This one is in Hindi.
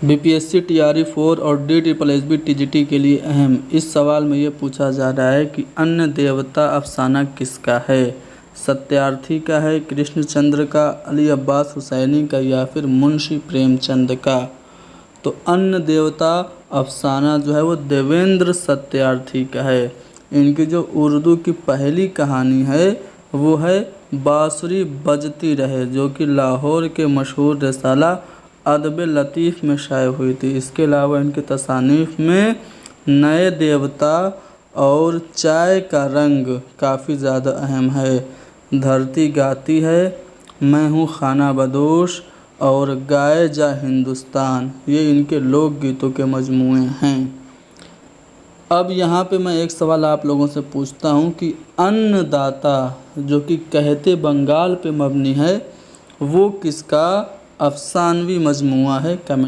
बीपीएससी टीआरई 4 और DSSB TGT के लिए अहम। इस सवाल में ये पूछा जा रहा है कि अन्न देवता अफसाना किसका है। सत्यार्थी का है, कृष्णचंद्र का, अली अब्बास हुसैनी का या फिर मुंशी प्रेमचंद का। तो अन्न देवता अफसाना जो है वो देवेंद्र सत्यार्थी का है। इनकी जो उर्दू की पहली कहानी है वो है बांसुरी बजती रहे, जो कि लाहौर के मशहूर रसाला अदब लतीफ़ में शाये हुई थी। इसके अलावा इनके तसानीफ़ में नए देवता और चाय का रंग काफ़ी ज़्यादा अहम है। धरती गाती है, मैं हूँ खाना बदोश और गाए जा हिंदुस्तान, ये इनके लोकगीतों के मजमूए हैं। अब यहाँ पे मैं एक सवाल आप लोगों से पूछता हूँ कि अन्नदाता जो कि कहते बंगाल पे मबनी है वो किसका अफसानवी मजमूआ है। कमेंट